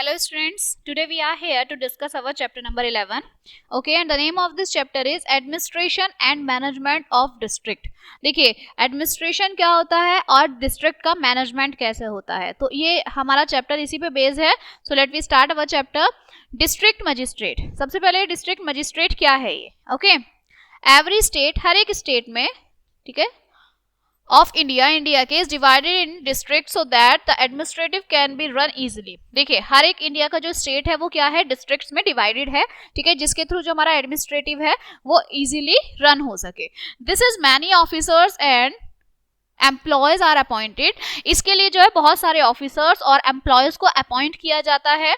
Hello students, today we are here to discuss our chapter number 11. Okay, and the name of this chapter is Administration and Management of District. देखिए administration क्या होता है और district का management कैसे होता है, तो ये हमारा चैप्टर इसी पे बेस है. So let we start our chapter. District magistrate. सबसे पहले डिस्ट्रिक्ट मजिस्ट्रेट क्या है ये. ओके, एवरी स्टेट, हर एक स्टेट में, ठीक है, ऑफ इंडिया के is divided in district so that the administrative can be run easily. देखिए हर एक इंडिया का जो स्टेट है वो क्या है, डिस्ट्रिक्ट्स में डिवाइडेड है, ठीक है, जिसके थ्रू जो हमारा एडमिनिस्ट्रेटिव है वो इजीली रन हो सके. This is many officers and employees are appointed. इसके लिए जो है बहुत सारे ऑफिसर्स और एम्प्लॉयज को अपॉइंट किया जाता है.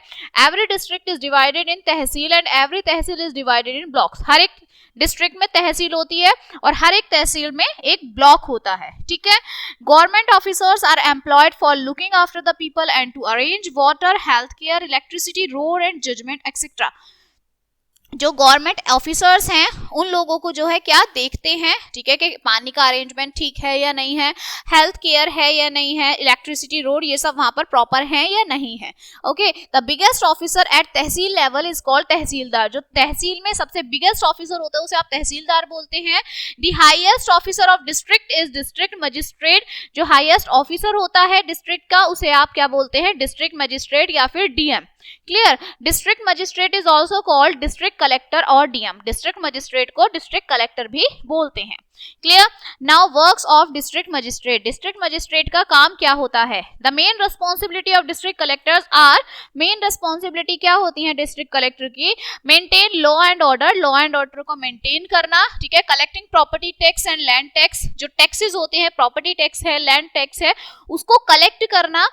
Every district is divided in tehsil and every tehsil is divided in blocks. हर एक डिस्ट्रिक्ट में तहसील होती है और हर एक तहसील में एक ब्लॉक होता है, ठीक है. Government officers are employed for looking after the people and to arrange water, health care, electricity, road and judgement etcetera. जो गवर्नमेंट ऑफिसर्स हैं उन लोगों को जो है क्या देखते हैं, ठीक है, कि पानी का अरेंजमेंट ठीक है या नहीं है, हेल्थ केयर है या नहीं है, इलेक्ट्रिसिटी, रोड, ये सब वहां पर प्रॉपर है या नहीं है. Okay, the biggest officer at tehsil level is called tehsildar. जो तहसील में सबसे बिगेस्ट ऑफिसर होता है उसे आप तहसीलदार बोलते हैं. The highest officer of district is district magistrate. जो हाईएस्ट ऑफिसर होता है डिस्ट्रिक्ट का उसे आप क्या बोलते हैं, डिस्ट्रिक्ट मजिस्ट्रेट या फिर DM. Clear. District magistrate is also called district collector और डीएम. डिस्ट्रिक्ट मजिस्ट्रेट को डिस्ट्रिक्ट कलेक्टर भी बोलते हैं. Clear. Now works of district magistrate. District magistrate का काम क्या होता है. The main responsibility of district collectors are. Main responsibility क्या होती है डिस्ट्रिक्ट कलेक्टर की. Maintain law and order. Law and order को मेंटेन करना, ठीक है. Collecting property tax and land tax. जो टैक्सेस होते हैं, प्रॉपर्टी टैक्स है, लैंड टैक्स है, उसको कलेक्ट करना.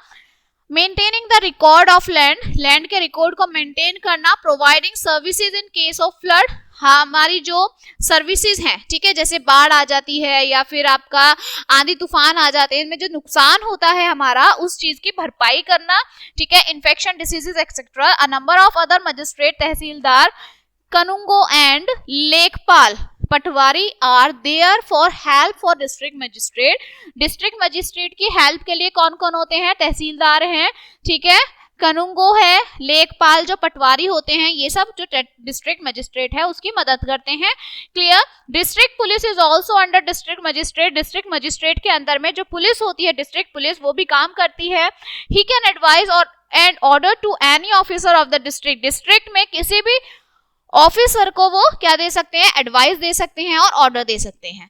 Maintaining the record of land. Land के रिकॉर्ड को मेंटेन करना. Providing services in case of flood. हमारी जो सर्विसेज हैं, ठीक है, जैसे बाढ़ आ जाती है या फिर आपका आंधी तूफान आ जाते हैं, इनमें जो नुकसान होता है हमारा, उस चीज की भरपाई करना, ठीक है. Infection, diseases etcetera. A number of other magistrate, tehsildar, kanungo and lekhpal, patwari are there for help for district magistrate. District magistrate की हेल्प के लिए कौन कौन होते हैं, तहसीलदार हैं, ठीक है, कानूनगो है, लेखपाल जो पटवारी होते हैं, ये सब जो डिस्ट्रिक्ट मजिस्ट्रेट है उसकी मदद करते हैं. Clear. District police is also under district magistrate. District magistrate के अंदर में जो पुलिस होती है, डिस्ट्रिक्ट पुलिस, वो भी काम करती है. ही कैन एडवाइज और and order to any officer of the district. District में किसी भी ऑफिसर को वो क्या दे सकते हैं, एडवाइस दे सकते हैं और ऑर्डर दे सकते हैं.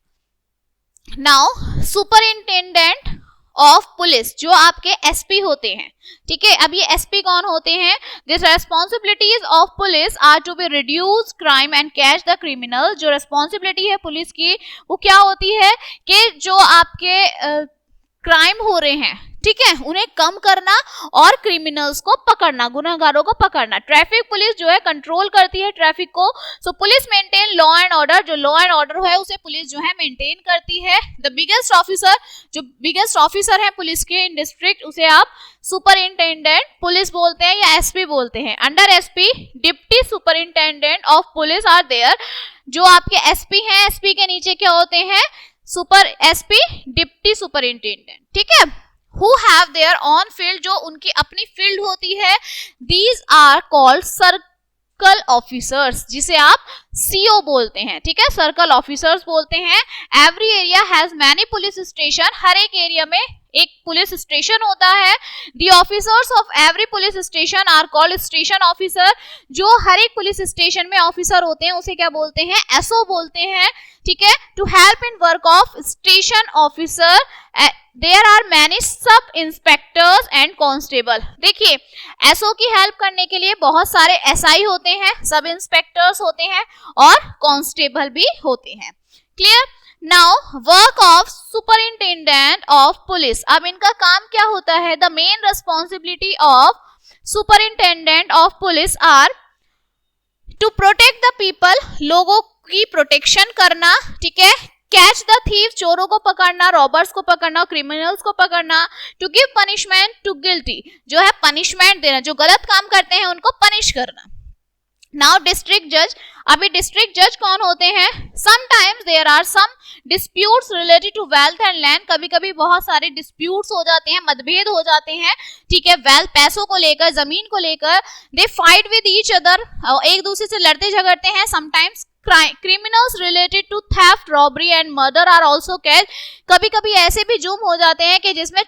नाउ सुपरिंटेंडेंट ऑफ पुलिस, जो आपके एसपी होते हैं, ठीक है. अब ये एसपी कौन होते हैं. This responsibilities of police are to be reduce crime and catch the criminal. जो रेस्पॉन्सिबिलिटी है पुलिस की वो क्या होती है कि जो आपके क्राइम हो रहे हैं, ठीक है, उन्हें कम करना और क्रिमिनल्स को पकड़ना, गुनहगारों को पकड़ना. ट्रैफिक पुलिस जो है कंट्रोल करती है ट्रैफिक को. So police maintain law and order. जो लॉ एंड ऑर्डर है उसे पुलिस जो है मेंटेन करती है. द बिगेस्ट ऑफिसर, जो बिगेस्ट ऑफिसर है पुलिस के इन डिस्ट्रिक्ट, उसे आप सुपरिंटेंडेंट पुलिस बोलते हैं या एसपी बोलते हैं. Under SP deputy superintendent of police are there. जो आपके एसपी हैं, एसपी के नीचे क्या होते हैं, सुपर एसपी, डिप्टी सुपरिंटेंडेंट, ठीक है, who have their own field, जो उनकी अपनी फील्ड होती है. these are called circle officers, जिसे आप सीओ बोलते हैं, ठीक है, सर्कल ऑफिसर्स बोलते हैं. Every area has many police station. हर एक एरिया में एक पुलिस स्टेशन होता है. The officers of every police station are called station officer. जो हर एक पुलिस स्टेशन में ऑफिसर होते हैं उसे क्या बोलते हैं, एसओ बोलते हैं, ठीक है. To help in work of station officer there are many sub inspectors and constable. देखिए एसओ की हेल्प करने के लिए बहुत सारे एसआई होते हैं, सब इंस्पेक्टर्स होते हैं और कांस्टेबल भी होते हैं. Clear. Now work of superintendent of police. अब इनका काम क्या होता है. The main responsibility of superintendent of police are to protect the people. लोगों की प्रोटेक्शन करना, ठीक है. कैच द थीव, चोरों को पकड़ना, रॉबर्स को पकड़ना, क्रिमिनल्स को पकड़ना. To give punishment to guilty, जो है पनिशमेंट देना, जो गलत काम करते हैं उनको पनिश करना. नाउ डिस्ट्रिक्ट जज, अभी डिस्ट्रिक्ट जज कौन होते हैं? Sometimes there are some disputes related to wealth and land, कभी कभी बहुत सारे डिस्प्यूट्स हो जाते हैं, मतभेद हो जाते हैं, ठीक है, वेल्थ पैसों को लेकर, जमीन को लेकर, they fight with each other, एक दूसरे से लड़ते झगड़ते हैं, sometimes criminals related to theft, robbery and murder are also case, कभी कभी ऐसे भी जुर्म हो जाते हैं कि जिसमें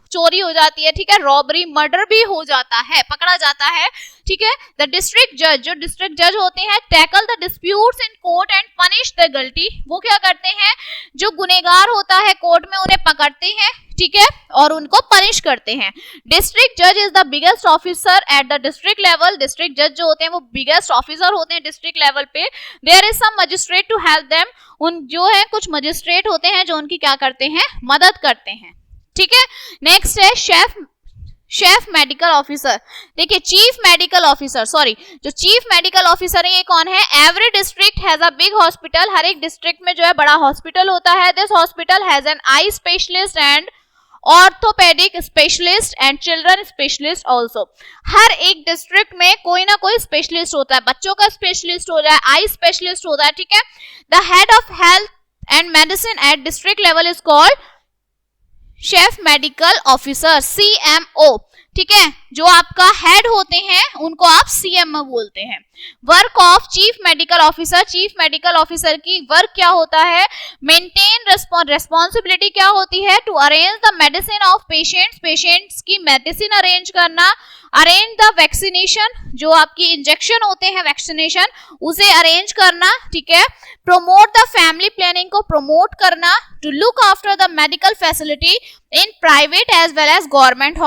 चोरी हो जाती है, ठीक है, रॉबरी, मर्डर भी हो जाता है, पकड़ा जाता है, ठीक है। द डिस्ट्रिक्ट जज, जो डिस्ट्रिक्ट जज होते हैं, tackle the disputes in court and punish the guilty, वो क्या करते हैं, जो गुनहगार होता है कोर्ट में उन्हें पकड़ते हैं, ठीक है, और उनको पनिश करते हैं। डिस्ट्रिक्ट जज is the biggest officer at the district level, district जज जो होते हैं वो बिगेस्ट ऑफिसर होते हैं डिस्ट्रिक्ट लेवल पे। There is some magistrate to help them, उन जो है कुछ मजिस्ट्रेट होते हैं जो उनकी क्या करते हैं, मदद करते हैं, ठीक है। नेक्स्ट है शेफ मेडिकल ऑफिसर, देखिए चीफ मेडिकल ऑफिसर, सॉरी, जो चीफ मेडिकल ऑफिसर है ये कौन है? Every district has a big hospital, हर एक डिस्ट्रिक्ट में जो है बड़ा हॉस्पिटल होता है। This hospital has an eye specialist and orthopaedic specialist and children specialist also, हर एक डिस्ट्रिक्ट में कोई ना कोई स्पेशलिस्ट होता है, बच्चों का स्पेशलिस्ट हो जाए, आई स्पेशलिस्ट होता है, ठीक है। The head of health and medicine at district level is called chef medical officer, CMO, ठीक है, जो आपका हेड होते हैं उनको आप CMO बोलते हैं। Work of chief medical officer, chief medical officer की वर्क क्या होता है? मेंटेन रेस्पॉन्सिबिलिटी क्या होती है? To arrange the medicine of patients, patients की मेडिसिन अरेंज करना, अरेंज द वैक्सीनेशन, जो आपकी इंजेक्शन होते हैं वैक्सीनेशन, उसे अरेंज करना, ठीक है। प्रमोट द फैमिली प्लानिंग को प्रमोट करना, to look after the medical facility in private as well as government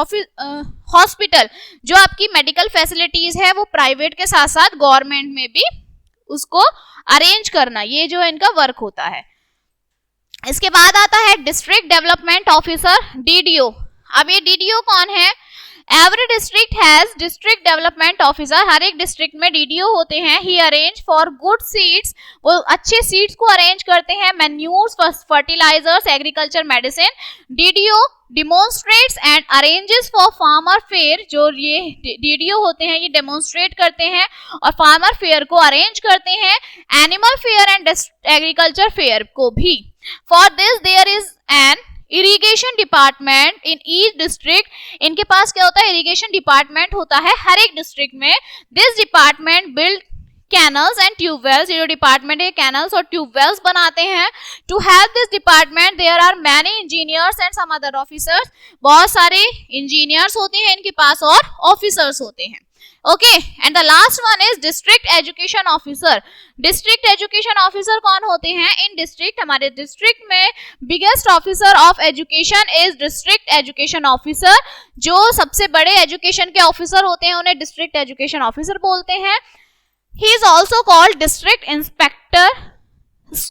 hospital, जो आपकी मेडिकल फैसिलिटीज है वो प्राइवेट के साथ साथ गवर्नमेंट में भी उसको अरेंज करना, ये जो है इनका वर्क होता है। इसके बाद आता है डिस्ट्रिक्ट डेवलपमेंट ऑफिसर, DDO। अब ये DDO कौन है? Every district has district development officer, हर एक डिस्ट्रिक्ट में DDO होते हैं। He arrange for good seeds, वो अच्छे सीड्स को अरेंज करते हैं, manures, fertilisers, agriculture, medicine. DDO demonstrates and arranges for farmer fair, जो ये DDO होते हैं ये डेमोन्स्ट्रेट करते हैं और फार्मर फेयर को अरेंज करते हैं, animal fair and agriculture fair को भी। For this there is an irrigation department in each district, इनके पास क्या होता है? इरिगेशन डिपार्टमेंट होता है हर एक डिस्ट्रिक्ट में। This department build canals and tubewells, ये जो डिपार्टमेंट है कैनल्स और ट्यूबवेल्स बनाते हैं। To help this department there are many engineers and some other officers, बहुत सारे इंजीनियर्स होते हैं इनके पास और ऑफिसर्स होते हैं, okay. And the last one is district education officer. District education officer कौन होते हैं? इन डिस्ट्रिक्ट, हमारे डिस्ट्रिक्ट में biggest officer of education is district education officer, जो सबसे बड़े एजुकेशन के ऑफिसर होते हैं उन्हें डिस्ट्रिक्ट एजुकेशन ऑफिसर बोलते हैं। He is also called district inspector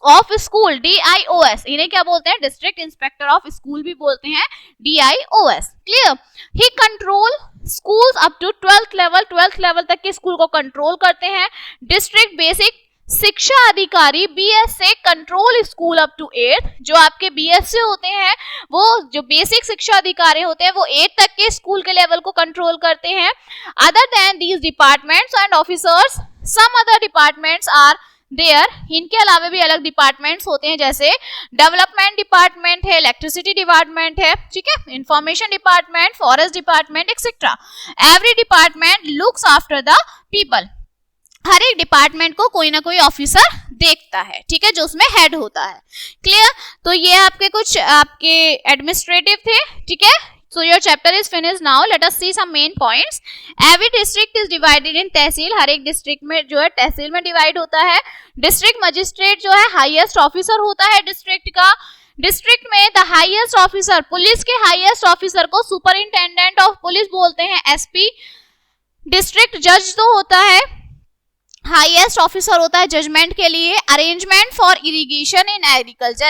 of school, DIOS, इन्हें क्या बोलते हैं? डिस्ट्रिक्ट इंस्पेक्टर ऑफ स्कूल भी बोलते हैं, DIOS, clear. He control schools up to 12th level, 12th level तक के स्कूल को कंट्रोल करते हैं। डिस्ट्रिक्ट बेसिक शिक्षा अधिकारी BSA control school up to 8th, जो आपके BSA होते हैं वो जो बेसिक शिक्षा अधिकारी होते हैं वो 8th तक के स्कूल के लेवल को कंट्रोल करते हैं। Other than these departments and officers, some other departments are there, इनके अलावा भी अलग डिपार्टमेंट्स होते हैं, जैसे डेवलपमेंट डिपार्टमेंट है, इलेक्ट्रिसिटी डिपार्टमेंट है, ठीक है, information department, forest department etcetera. Every department looks after the people, हर एक डिपार्टमेंट को कोई ना कोई ऑफिसर देखता है, ठीक है, जो उसमें हेड होता है, क्लियर। तो ये आपके कुछ आपके एडमिनिस्ट्रेटिव थे, ठीक है। So your chapter is finished now. Let us see some main points. Every district is divided in तहसील, हर एक डिस्ट्रिक्ट में जो है तहसील में डिवाइड होता है। डिस्ट्रिक्ट मजिस्ट्रेट जो है हाईएस्ट ऑफिसर होता है डिस्ट्रिक्ट का। डिस्ट्रिक्ट में द हाईएस्ट ऑफिसर, पुलिस के हाईएस्ट ऑफिसर को सुपरिंटेंडेंट ऑफ पुलिस बोलते हैं, SP। डिस्ट्रिक्ट जज तो होता है हाईएस्ट ऑफिसर होता है जजमेंट के लिए। Arrangement for irrigation in agriculture,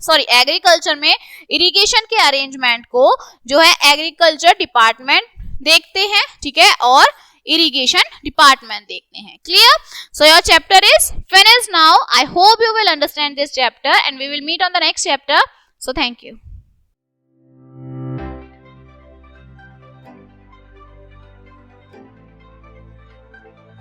agriculture में इरिगेशन के अरेंजमेंट को जो है एग्रीकल्चर डिपार्टमेंट देखते हैं, ठीक है, और इरिगेशन डिपार्टमेंट देखते हैं, clear. So your chapter is finished now. I hope you will understand this chapter and we will meet on the next chapter. So thank you.